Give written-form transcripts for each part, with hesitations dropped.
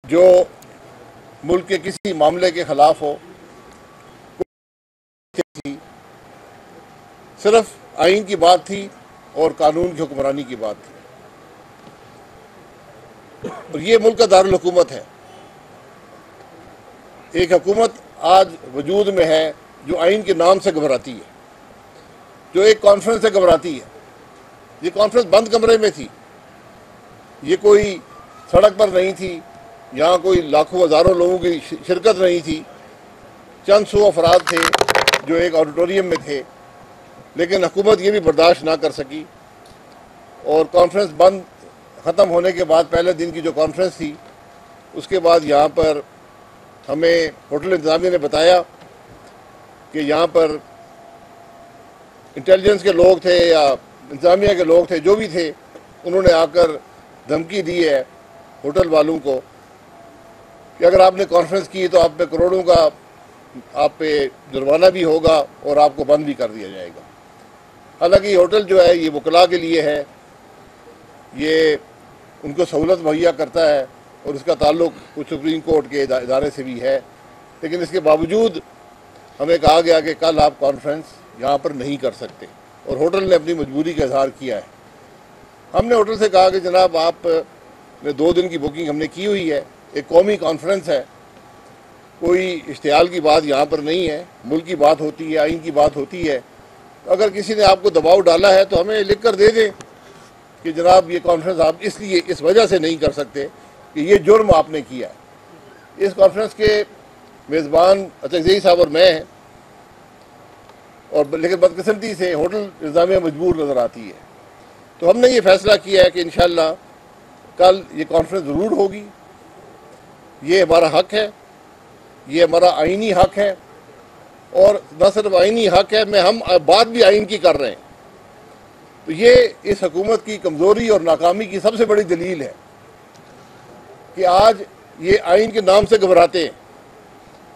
जो मुल्क के किसी मामले के खिलाफ हो, सिर्फ आइन की बात थी और कानून की हुक्मरानी की बात थी। और ये मुल्क का दारुल हुकूमत है। एक हुकूमत आज वजूद में है जो आइन के नाम से घबराती है, जो एक कॉन्फ्रेंस से घबराती है। ये कॉन्फ्रेंस बंद कमरे में थी, ये कोई सड़क पर नहीं थी, यहाँ कोई लाखों हज़ारों लोगों की शिरकत नहीं थी, चंद सौ अफराद थे जो एक ऑडिटोरियम में थे। लेकिन हुकूमत ये भी बर्दाश्त ना कर सकी और कॉन्फ्रेंस बंद ख़त्म होने के बाद पहले दिन की जो कॉन्फ्रेंस थी, उसके बाद यहाँ पर हमें होटल इंतज़ामिया ने बताया कि यहाँ पर इंटेलिजेंस के लोग थे या इंतज़ामिया के लोग थे, जो भी थे, उन्होंने आकर धमकी दी है होटल वालों को कि अगर आपने कॉन्फ्रेंस की तो आप पे करोड़ों का आप पे जुर्माना भी होगा और आपको बंद भी कर दिया जाएगा। हालांकि होटल जो है ये वकला के लिए है, ये उनको सहूलत मुहैया करता है और इसका ताल्लुक कुछ सुप्रीम कोर्ट के इदारे से भी है। लेकिन इसके बावजूद हमें कहा गया कि कल आप कॉन्फ्रेंस यहाँ पर नहीं कर सकते और होटल ने अपनी मजबूरी का इजहार किया है। हमने होटल से कहा कि जनाब आपने 2 दिन की बुकिंग हमने की हुई है, एक कौमी कॉन्फ्रेंस है, कोई इश्तिहाल की बात यहाँ पर नहीं है, मुल्क की बात होती है, आइन की बात होती है। तो अगर किसी ने आपको दबाव डाला है तो हमें लिख कर दे दें कि जनाब ये कॉन्फ्रेंस आप इसलिए इस वजह से नहीं कर सकते कि ये जुर्म आपने किया है। इस कॉन्फ्रेंस के मेज़बान अचकज़ई साहब और मैं हैं, और लेकिन बदकिस्मती से होटल इंतज़ामिया मजबूर नज़र आती है। तो हमने ये फैसला किया है कि इंशाअल्लाह कल ये कॉन्फ्रेंस ज़रूर होगी। ये हमारा हक़ है, ये हमारा आइनी हक़ है, और न सिर्फ आइनी हक़ है, हम बात भी आइन की कर रहे हैं। तो ये इस हुकूमत की कमज़ोरी और नाकामी की सबसे बड़ी दलील है कि आज ये आइन के नाम से घबराते हैं,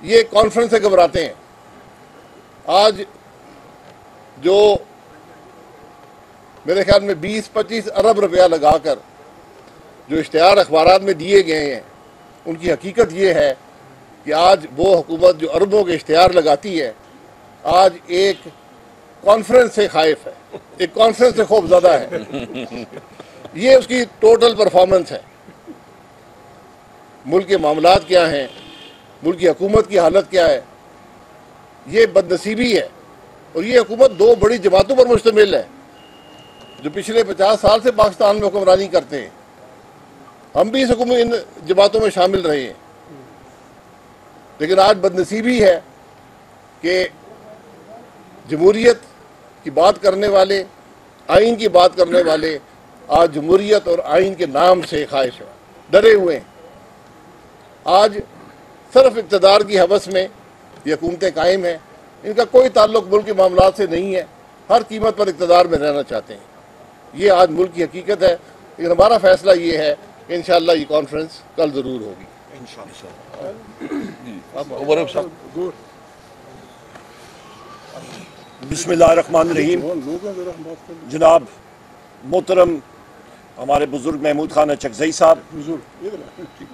ये कॉन्फ्रेंस से घबराते हैं। आज जो मेरे ख्याल में 20-25 अरब रुपया लगाकर जो इश्तिहार अखबारात में दिए गए हैं, उनकी हकीकत ये है कि आज वो हुकूमत जो अरबों के इश्तिहार लगाती है, आज एक कॉन्फ्रेंस से खाइफ है, एक कॉन्फ्रेंस से खौफज़दा है। ये उसकी टोटल परफॉर्मेंस है। मुल्क के मामलात क्या हैं, मुल्क की हुकूमत की हालत क्या है, ये बदनसीबी है। और ये हुकूमत 2 बड़ी जमातों पर मुश्तमिल है जो पिछले 50 साल से पाकिस्तान में हुक्मरानी करते हैं। हम भी इन जमातों में शामिल रहे हैं। लेकिन आज बदनसीबी है कि जमहूरियत की बात करने वाले, आइन की बात करने वाले आज जमहूरियत और आइन के नाम से खाइश हैं, डरे हुए हैं। आज सिर्फ इक़्तिदार की हवस में ये हुकूमतें कायम हैं, इनका कोई ताल्लुक मुल्क के मामलात से नहीं है, हर कीमत पर इक़्तिदार में रहना चाहते हैं। ये आज मुल्क की हकीकत है। लेकिन हमारा फैसला ये है कि इंशाअल्लाह ये कॉन्फ्रेंस कल ज़रूर होगी। बिस्मिल्लाहिर्रहमानिर्रहीम। जनाब मोहतरम हमारे बुज़ुर्ग महमूद खान अचकज़ई साहब,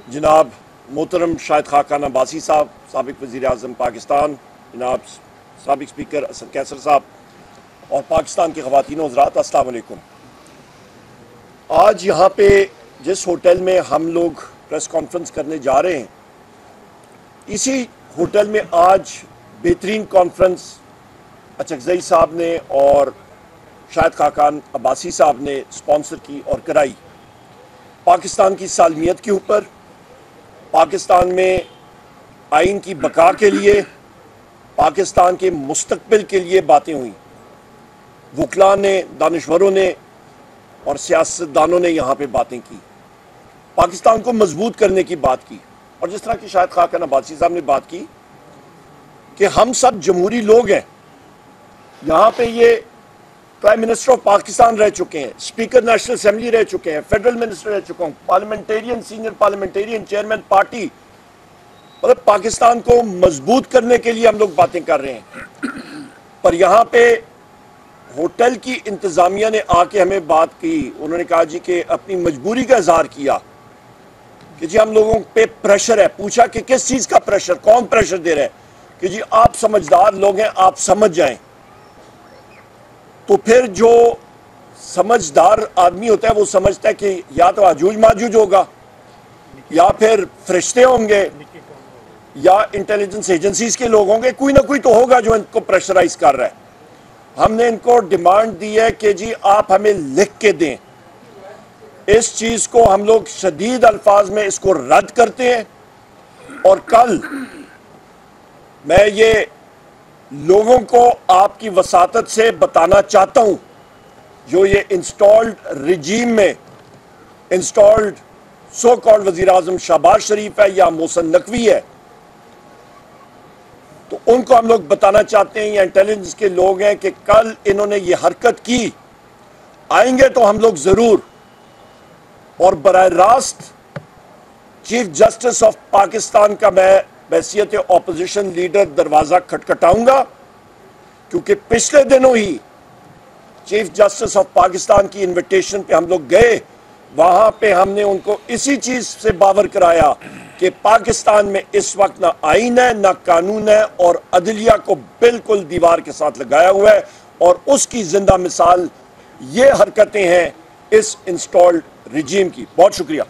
जनाब मोहतरम शाहिद खाकान अब्बासी साहब, साबिक़ वज़ीर आज़म पाकिस्तान, जनाब साबिक़ स्पीकर असद कैसर साहब, और पाकिस्तान के ख़वातीन हज़रात, अस्सलाम वालेकुम। आज यहाँ पे जिस होटल में हम लोग प्रेस कॉन्फ्रेंस करने जा रहे हैं, इसी होटल में आज बेहतरीन कॉन्फ्रेंस अचकज़ई साहब ने और शाहिद खाकान अब्बासी साहब ने स्पॉन्सर की और कराई। पाकिस्तान की सालमियत के ऊपर, पाकिस्तान में आइन की बका के लिए, पाकिस्तान के मुस्तकबिल के लिए बातें हुई। वकला ने, दानिश्वरों ने और सियासतदानों ने यहाँ पे बातें की, पाकिस्तान को मजबूत करने की बात की। और जिस तरह की शाहिद खाकान अब्बासी साहब ने बात की कि हम सब जमहूरी लोग हैं, यहाँ पे ये प्राइम मिनिस्टर ऑफ पाकिस्तान रह चुके हैं, स्पीकर नेशनल असेंबली रह चुके हैं, फेडरल मिनिस्टर रह चुके हैं, parliamentarian, senior parliamentarian, chairman party, मतलब पाकिस्तान को मजबूत करने के लिए हम लोग बातें कर रहे हैं। पर यहाँ पे होटल की इंतजामिया ने आके हमें बात की, उन्होंने कहा जी कि अपनी मजबूरी का इजहार किया کہ جی ہم لوگوں پہ پریشر ہے. پوچھا کہ کس چیز کا پریشر, کون پریشر دے رہا ہے؟ کہ جی آپ سمجھدار لوگ ہیں, آپ سمجھ جائیں. تو پھر جو سمجھدار آدمی ہوتا ہے وہ سمجھتا ہے کہ یا تو آجوج ماجوج ہوگا, یا پھر فرشتے ہوں گے, یا انٹیلیجنس ایجنسیز کے لوگ ہوں گے, کوئی نہ کوئی تو ہوگا جو ان کو پریشرائز کر رہا ہے. ہم نے ان کو ڈیمانڈ دی ہے کہ جی آپ ہمیں لکھ کے دیں. اس چیز کو ہم لوگ شدید الفاظ میں اس کو رد کرتے ہیں, اور کل میں یہ لوگوں کو آپ کی وساطت سے بتانا چاہتا ہوں جو یہ انسٹالڈ رجیم میں انسٹالڈ سو کالڈ وزیر اعظم شہباز شریف ہے یا محسن نقوی ہے, تو ان کو ہم لوگ بتانا چاہتے ہیں, یہ انٹیلیجنس کے لوگ ہیں کہ کل انہوں نے یہ حرکت کی, آئیں گے تو ہم لوگ ضرور, اور براہ راست چیف جسٹس آف پاکستان کا میں بحیثیت اپوزیشن لیڈر دروازہ کھٹکھٹاؤں گا, کیونکہ پچھلے دنوں ہی چیف جسٹس آف پاکستان کی انویٹیشن پہ ہم لوگ گئے. وہاں پہ ہم نے ان کو اسی چیز سے باور کرایا کہ پاکستان میں اس وقت نہ آئین ہے نہ قانون ہے, اور عدلیہ کو بالکل دیوار کے ساتھ لگایا ہوا ہے, اور اس کی زندہ مثال یہ حرکتیں ہیں اس انسٹالڈ رجیم کی. بہت شکریہ.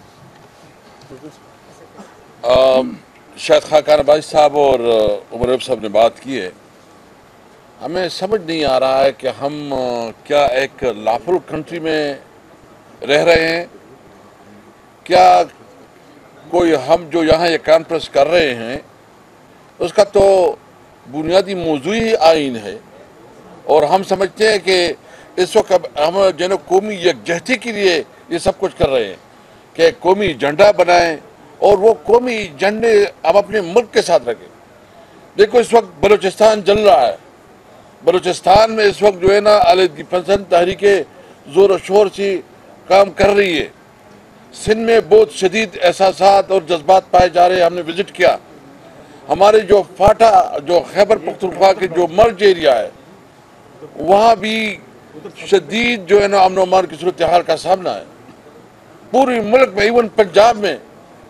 شاید خاکان عباسی صاحب اور عمر ایوب صاحب نے بات کی ہے. ہمیں سمجھ نہیں آ رہا ہے کہ ہم کیا ایک لافل کنٹری میں رہ رہے ہیں, کیا کوئی ہم جو یہاں یہ کانفرنس کر رہے ہیں اس کا تو بنیادی موضوع ہی آئین ہے, اور ہم سمجھتے ہیں کہ اس وقت ہم جو قومی یکجہتی کے لیے یہ سب کچھ کر رہے ہیں کہ قومی ایجنڈا بنائیں اور وہ قومی ایجنڈے ہم اپنے ملک کے ساتھ رکھیں. دیکھو اس وقت بلوچستان جل رہا ہے, بلوچستان میں اس وقت جو ہے نا علیحدگی پسند تحریکیں زور و شور سے کام کر رہی ہے. سندھ میں بہت شدید احساسات اور جذبات پائے جا رہے ہیں. ہم نے وزٹ کیا, ہمارے جو فاٹا جو خیبر پختونخوا کے جو مرج ایریا ہے وہاں بھی شدید جو ہے نا امن و امان کی صورتحال کا سامنا ہے. پوری ملک میں ایون پنجاب میں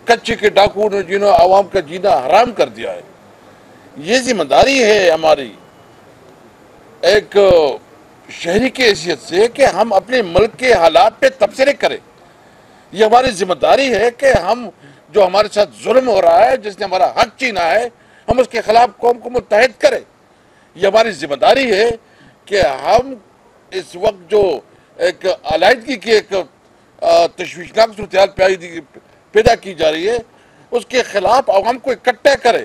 کچے کے ڈاکو نے جنہوں عوام کا جینا حرام کر دیا ہے. یہ ذمہ داری ہے ہماری ایک شہری کی حیثیت سے کہ ہم اپنے ملک کے حالات پہ تبصرے کریں. یہ ہماری ذمہ داری ہے کہ ہم جو ہمارے ساتھ ظلم ہو رہا ہے, جس نے ہمارا حق چھینا ہے, ہم اس کے خلاف قوم کو متحد کریں. یہ ہماری ذمہ داری ہے کہ ہم اس وقت جو ایک علیحدگی کی ایک تشویشناک صورتحال پیدا کی جا رہی ہے اس کے خلاف عوام کو اکٹھا کرے.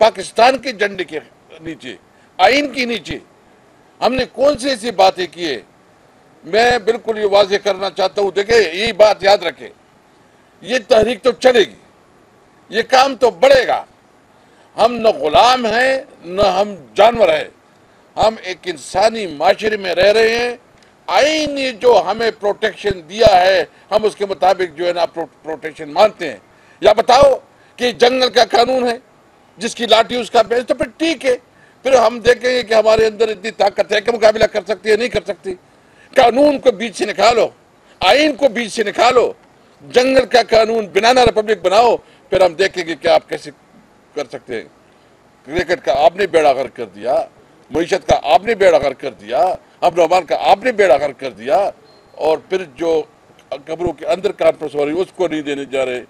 پاکستان کے جھنڈے کے نیچے, آئین کے نیچے ہم نے کون سی ایسی باتیں کی ہے. میں بالکل یہ واضح کرنا چاہتا ہوں, دیکھیں یہی بات یاد رکھیں, یہ تحریک تو چلے گی, یہ کام تو بڑھے گا. ہم نہ غلام ہیں نہ ہم جانور ہیں, ہم ایک انسانی معاشرے میں رہ رہے ہیں. آئین نے جو ہمیں پروٹیکشن دیا ہے ہم اس کے مطابق جو ہے نا پروٹیکشن مانتے ہیں. یا بتاؤ کہ جنگل کا قانون ہے جس کی لاٹھی اس کا بیچ, تو پھر ٹھیک ہے, پھر ہم دیکھیں گے کہ ہمارے اندر اتنی طاقت ہے کہ مقابلہ کر سکتی ہے نہیں کر سکتی. قانون کو بیچ سے نکالو, آئین کو بیچ سے نکالو, جنگل کا قانون بنانا ریپبلک بناؤ, پھر ہم دیکھیں گے کہ آپ کیسے کر سکتے ہیں. کرکٹ کا آپ نے بیڑا غرق کر دیا, معیشت کا آپ نے بیڑا غرق کر دیا, امن و امان کا آپ نے بیڑا غرق کر دیا, اور پھر جو قبروں کے اندر کانفرنس ہو رہی اس کو نہیں دینے جا رہے.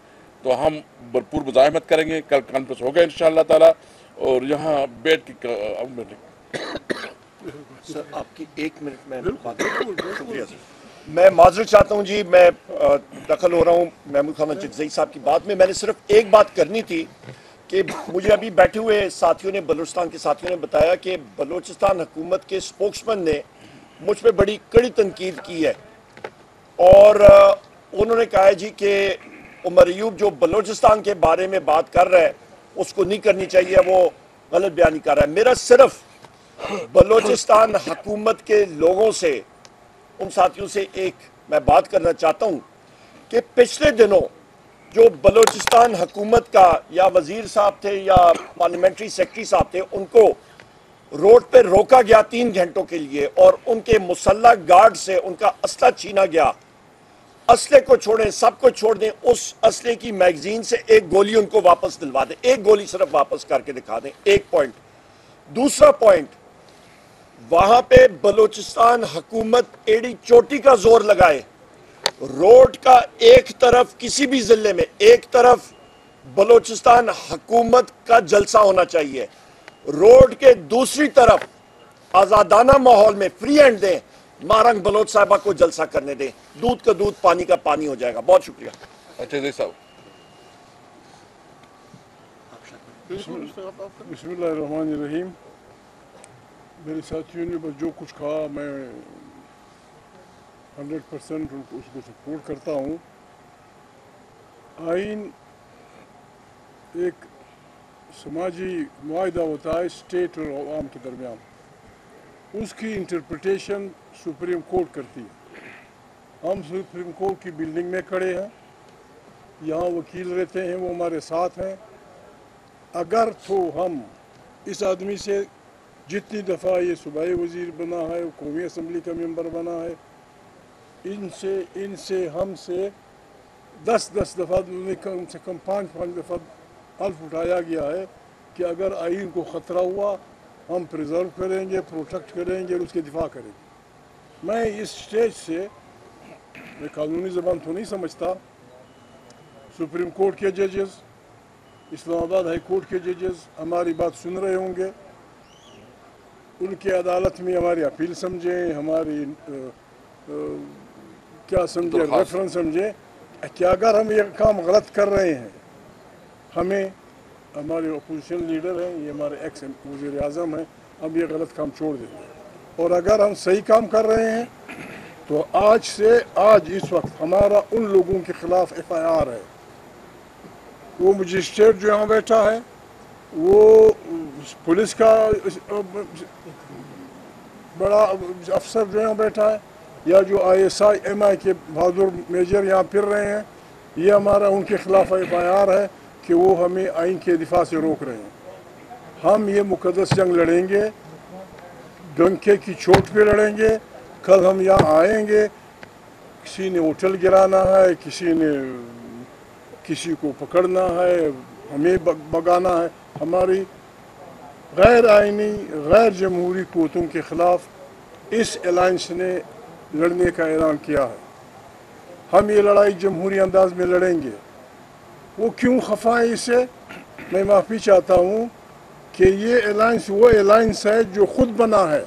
تو ہم بھرپور مزاحمت کریں گے. کل کانفرنس ہوگا انشاءاللہ تعالی, اور یہاں بیٹھ کے سر آپ کی 1 منٹ میں شکریہ سر. میں معذرت چاہتا ہوں جی, میں دخل ہو رہا ہوں محمود خان اچکزئی صاحب کی بات میں. میں نے صرف ایک بات کرنی تھی کہ مجھے ابھی بیٹھے ہوئے ساتھیوں نے, بلوچستان کے ساتھیوں نے بتایا کہ بلوچستان حکومت کے اسپوکسمین نے مجھ پہ بڑی کڑی تنقید کی ہے, اور انہوں نے کہا ہے جی کہ عمر ایوب جو بلوچستان کے بارے میں بات کر رہا ہے اس کو نہیں کرنی چاہیے, وہ غلط بیانی کر رہا ہے. میرا صرف بلوچستان حکومت کے لوگوں سے, ان ساتھیوں سے ایک میں بات کرنا چاہتا ہوں کہ پچھلے دنوں جو بلوچستان حکومت کا یا وزیر صاحب تھے یا پارلیمنٹری سیکرٹری صاحب تھے, ان کو روڈ پہ روکا گیا 3 گھنٹوں کے لیے, اور ان کے مسلح گارڈ سے ان کا اسلحہ چھینا گیا. اسلحے کو چھوڑیں, سب کو چھوڑ دیں, اس اسلحے کی میگزین سے ایک گولی ان کو واپس دلوا دیں, ایک گولی صرف واپس کر کے دکھا دیں. ایک پوائنٹ. دوسرا پوائنٹ, وہاں پہ بلوچستان حکومت ایڑی چوٹی کا زور لگائے. روڈ کا ایک طرف کسی بھی ضلع میں ایک طرف بلوچستان حکومت کا جلسہ ہونا چاہیے, روڈ کے دوسری طرف آزادانہ ماحول میں فری ہینڈ دیں, مارنگ بلوچ صاحبہ کو جلسہ کرنے دیں, دودھ کا دودھ پانی کا پانی ہو جائے گا. بہت شکریہ. اچھا جی صاحب. بسم اللہ الرحمن الرحیم. میرے ساتھیوں نے بس جو کچھ کہا میں 100% اس کو سپورٹ کرتا ہوں. آئین ایک سماجی معاہدہ ہوتا ہے اسٹیٹ اور عوام کے درمیان, اس کی انٹرپریٹیشن سپریم کورٹ کرتی ہے. ہم سپریم کورٹ کی بلڈنگ میں کھڑے ہیں, یہاں وکیل رہتے ہیں, وہ ہمارے ساتھ ہیں. اگر تو ہم اس آدمی سے جتنی دفعہ یہ صوبائی وزیر بنا ہے, قومی اسمبلی کا ممبر بنا ہے, ان سے ہم سے 10 دفعہ, کم سے کم 5 دفعہ حلف اٹھایا گیا ہے کہ اگر آئین کو خطرہ ہوا ہم پریزرو کریں گے, پروٹیکٹ کریں گے اور اس کے دفاع کریں گے. میں اس سٹیج سے, میں قانونی زبان تو نہیں سمجھتا, سپریم کورٹ کے ججز, اسلام آباد ہائی کورٹ کے ججز ہماری بات سن رہے ہوں گے, ان کے عدالت میں ہماری اپیل سمجھیں, ہماری کیا سمجھیں, ریفرنس سمجھیں کہ اگر ہم یہ کام غلط کر رہے ہیں, ہمیں, ہمارے اپوزیشن لیڈر ہیں, یہ ہمارے ایکس وزیر اعظم ہیں, ہم یہ غلط کام چھوڑ دیں گے. اور اگر ہم صحیح کام کر رہے ہیں تو آج اس وقت ہمارا ان لوگوں کے خلاف FIR ہے. وہ مجسٹریٹ جو یہاں بیٹھا ہے, وہ پولیس کا بڑا افسر جو یہاں بیٹھا ہے, یا جو ISI MI کے بہادر میجر یہاں پھر رہے ہیں, یہ ہمارا ان کے خلاف FIR ہے کہ وہ ہمیں آئین کے دفاع سے روک رہے ہیں. ہم یہ مقدس جنگ لڑیں گے, ڈنکے کی چوٹ پہ لڑیں گے. کل ہم یہاں آئیں گے, کسی نے ہوٹل گرانا ہے, کسی کو پکڑنا ہے, ہمیں بگانا ہے. ہماری غیر آئینی غیر جمہوری قوتوں کے خلاف اس الائنس نے لڑنے کا اعلان کیا ہے. ہم یہ لڑائی جمہوری انداز میں لڑیں گے. وہ کیوں خفا ہے اس سے, میں معافی چاہتا ہوں کہ یہ الائنس وہ الائنس ہے جو خود بنا ہے.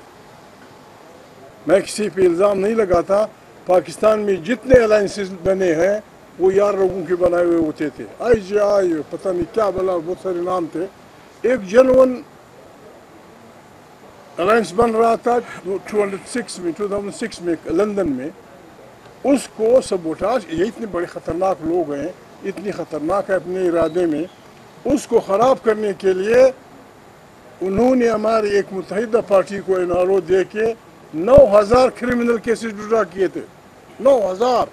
میں کسی پہ الزام نہیں لگاتا. پاکستان میں جتنے الائنسز بنے ہیں وہ یار لوگوں کے بنائے ہوئے ہوتے تھے, IGI پتہ نہیں کیا بلا, بہت سارے نام تھے. ایک جنون الائنس بن رہا تھا 2006 میں لندن میں, اس کو سبوٹاج, یہ اتنے بڑے خطرناک لوگ ہیں, اتنی خطرناک ہے اپنے ارادے میں, اس کو خراب کرنے کے لیے انہوں نے ہماری ایک متحدہ پارٹی کو NRO دے کے 9000 کرمنل کیسز ڈرا کیے تھے. 9000,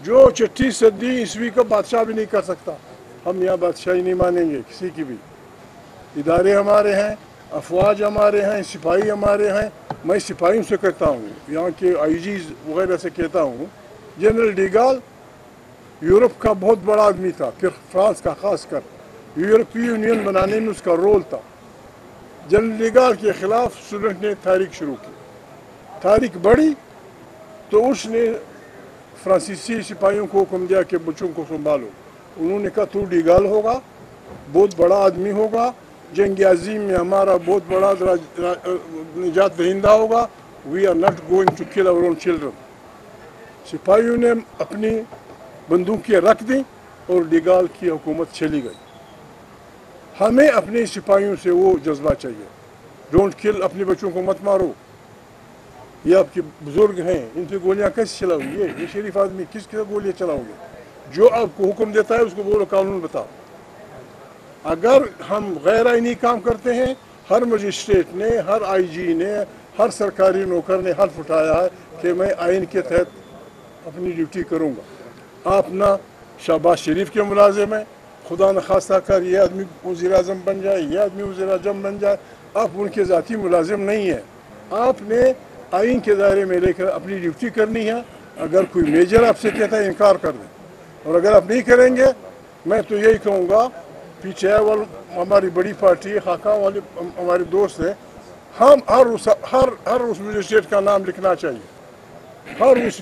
جو 6 صدی عیسوی کا بادشاہ بھی نہیں کر سکتا. ہم یہاں بادشاہی نہیں مانیں گے کسی کی بھی. ادارے ہمارے ہیں, افواج ہمارے ہیں, سپاہی ہمارے ہیں. میں سپاہیوں سے کہتا ہوں, یہاں کے IGs وغیرہ سے کہتا ہوں, جنرل ڈیگال یورپ کا بہت بڑا آدمی تھا, پھر فرانس کا, خاص کر یورپی یونین بنانے میں اس کا رول تھا. جنرل ڈیگال کے خلاف اسٹوڈنٹ نے تحریک شروع کی. تحریک بڑھی تو اس نے فرانسیسی سپاہیوں کو حکم دیا کہ بچوں کو سنبھالو. انہوں نے کہا تو ڈیگال ہوگا, بہت بڑا آدمی ہوگا, جنگ عظیم میں ہمارا بہت بڑا نجات دہندہ ہوگا. We are not going to kill our own children. سپاہیوں نے اپنی بندوقیں رکھ دیں اور ڈیگال کی حکومت چلی گئی. ہمیں اپنے سپاہیوں سے وہ جذبہ چاہیے. ڈونٹ کل, اپنے بچوں کو مت مارو. یہ آپ کے بزرگ ہیں, ان سے گولیاں کیسے چلاؤ گے؟ یہ شریف آدمی کس کے گولیاں چلاؤ گے؟ جو آپ کو حکم دیتا ہے اس کو بولو قانون بتاؤ. اگر ہم غیر آئینی کام کرتے ہیں, ہر مجسٹریٹ نے, ہر IG نے, ہر سرکاری نوکر نے حلف اٹھایا ہے کہ میں آئین کے تحت اپنی ڈیوٹی کروں گا. آپ نہ شہباز شریف کے ملازم ہیں, خدا نخواستہ کر یہ آدمی وزیر اعظم بن جائے, یہ آدمی وزیر اعظم بن جائے, آپ ان کے ذاتی ملازم نہیں ہیں. آپ نے آئین کے دائرے میں لے کر اپنی ڈیوٹی کرنی ہے. अगर कोई मेजर आपसे कहता है इनकार कर दें, और अगर आप नहीं करेंगे मैं तो यही कहूँगा, पीछे वाले हमारी बड़ी पार्टी खाका वाले हमारे दोस्त हैं, हम हर उस मजिस्ट्रेट का नाम लिखना चाहिए, हर उस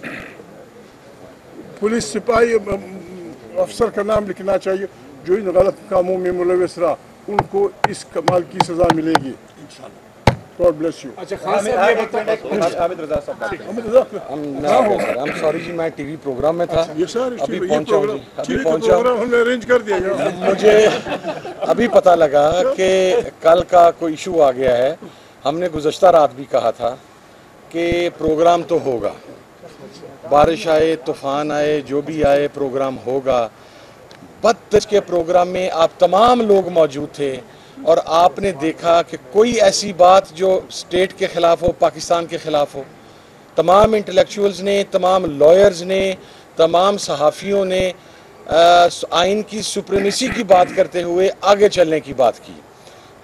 पुलिस सिपाही अफसर का नाम लिखना चाहिए जो इन गलत कामों में मुलविस रहा, उनको इस कमाल की सज़ा मिलेगी इंशाल्लाह। God bless you. अच्छा खान साहब ये बताएं, हामिद रजा साहब बात करें। I'm sorry जी, मैं टीवी प्रोग्राम में था, ये सर अभी पहुंचा हूं जी, अभी पहुंचा। प्रोग्राम हमने अरेंज कर दिया गया। मुझे अभी पता लगा कि कल का कोई इशू आ गया है। हमने गुज़श्ता रात भी कहा था कि प्रोग्राम तो होगा, बारिश आए तूफ़ान आए जो भी आए प्रोग्राम होगा। बदतज के प्रोग्राम में आप तमाम लोग मौजूद थे और आपने देखा कि कोई ऐसी बात जो स्टेट के ख़िलाफ़ हो, पाकिस्तान के ख़िलाफ़ हो। तमाम इंटेलेक्चुअल्स ने, तमाम लॉयर्स ने, तमाम सहाफ़ियों ने आइन की सुप्रीमेसी की बात करते हुए आगे चलने की बात की।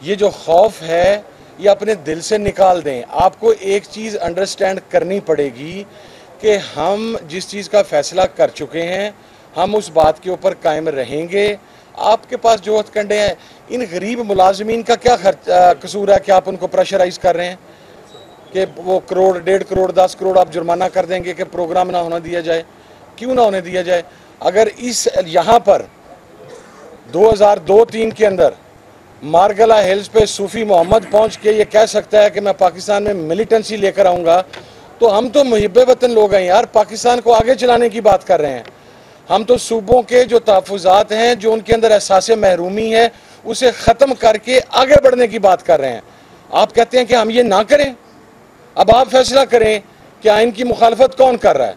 ये जो खौफ है ये अपने दिल से निकाल दें। आपको एक चीज़ अंडरस्टैंड करनी पड़ेगी कि हम जिस चीज़ का फ़ैसला कर चुके हैं हम उस बात के ऊपर कायम रहेंगे। आपके पास जो हथकंडे हैं, इन गरीब मुलाजमीन का क्या कसूर है कि आप उनको प्रेशराइज कर रहे हैं कि वो करोड़, 1.5 करोड़, 10 करोड़ आप जुर्माना कर देंगे कि प्रोग्राम ना होना दिया जाए। क्यों ना होने दिया जाए? अगर इस यहाँ पर 2002-03 के अंदर मारगला हिल्स पे सूफी मोहम्मद पहुँच के ये कह सकता है कि मैं पाकिस्तान में मिलिटेंसी लेकर आऊँगा, तो हम तो मुहिब्बे वतन लोग हैं यार, पाकिस्तान को आगे चलाने की बात कर रहे हैं। हम तो सूबों के जो तहफ़्फ़ुज़ात हैं, जो उनके अंदर एहसास महरूमी है, उसे ख़त्म करके आगे बढ़ने की बात कर रहे हैं। आप कहते हैं कि हम ये ना करें। अब आप फैसला करें कि आइन की मुखालफत कौन कर रहा है।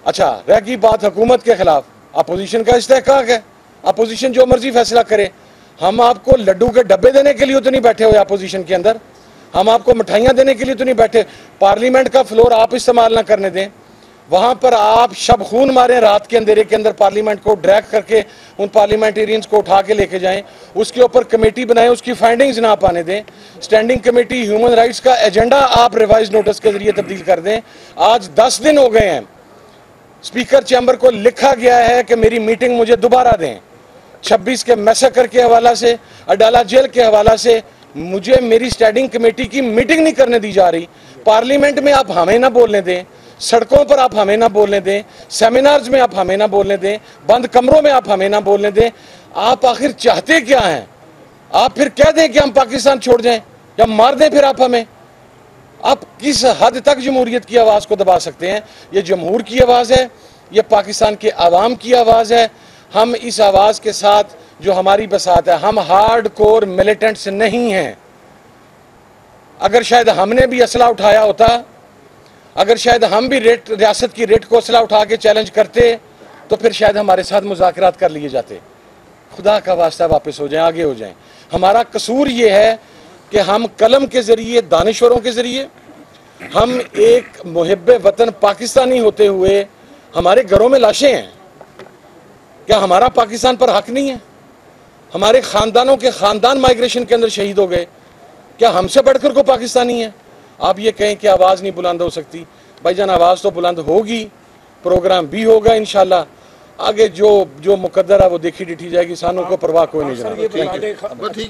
अच्छा, रह गई बात हुकूमत के ख़िलाफ़, अपोजिशन का इस्तेहकाक है, अपोजिशन जो मर्जी फैसला करे। हम आपको लड्डू के डब्बे देने के लिए तो नहीं बैठे हुए अपोजिशन के अंदर, हम आपको मिठाइयाँ देने के लिए तो नहीं बैठे। पार्लियामेंट का फ्लोर आप इस्तेमाल ना करने दें, वहाँ पर आप शब खून मारें, रात के अंधेरे के अंदर पार्लियामेंट को ड्रैग करके उन पार्लियामेंटेरियंस को उठा के लेके जाएं, उसके ऊपर कमेटी बनाएं, उसकी फाइंडिंग्स ना पाने दें। स्टैंडिंग कमेटी ह्यूमन राइट्स का एजेंडा आप रिवाइज नोटिस के जरिए तब्दील कर दें। आज 10 दिन हो गए हैं, स्पीकर चैम्बर को लिखा गया है कि मेरी मीटिंग मुझे दोबारा दें। 26 के मैसेकर के हवाला से, अडाला जेल के हवाला से मुझे मेरी स्टैंडिंग कमेटी की मीटिंग नहीं करने दी जा रही। पार्लियामेंट में आप हमें ना बोलने दें, सड़कों पर आप हमें ना बोलने दें, सेमिनार्स में आप हमें ना बोलने दें, बंद कमरों में आप हमें ना बोलने दें। आप आखिर चाहते क्या हैं? आप फिर कह दें कि हम पाकिस्तान छोड़ जाएं या मार दें फिर आप हमें। आप किस हद तक जमहूरियत की आवाज़ को दबा सकते हैं? ये जमहूर की आवाज़ है, ये पाकिस्तान के आवाम की आवाज़ है। हम इस आवाज़ के साथ जो हमारी बसात है, हम हार्ड कोर मिलिटेंट्स नहीं हैं। अगर शायद हमने भी असला उठाया होता, अगर शायद हम भी रियासत की रेट को असला उठा के चैलेंज करते, तो फिर शायद हमारे साथ मुज़ाकरात कर लिए जाते। खुदा का वास्ता वापस हो जाएं, आगे हो जाएं। हमारा कसूर ये है कि हम कलम के ज़रिए, दानिश्वरों के ज़रिए, हम एक मुहिब्बे वतन पाकिस्तानी होते हुए हमारे घरों में लाशें हैं। क्या हमारा पाकिस्तान पर हक नहीं है? हमारे ख़ानदानों के ख़ानदान माइग्रेशन के अंदर शहीद हो गए। क्या हमसे बढ़कर को पाकिस्तानी है? आप ये कहें कि आवाज़ नहीं बुलंद हो सकती। भाईजान, आवाज़ तो बुलंद होगी, प्रोग्राम भी होगा इंशाल्लाह। आगे जो मुकद्दर है वो देखी डिठी जाएगी, सानों को परवाह कोई नहीं। जनाब, ठीक।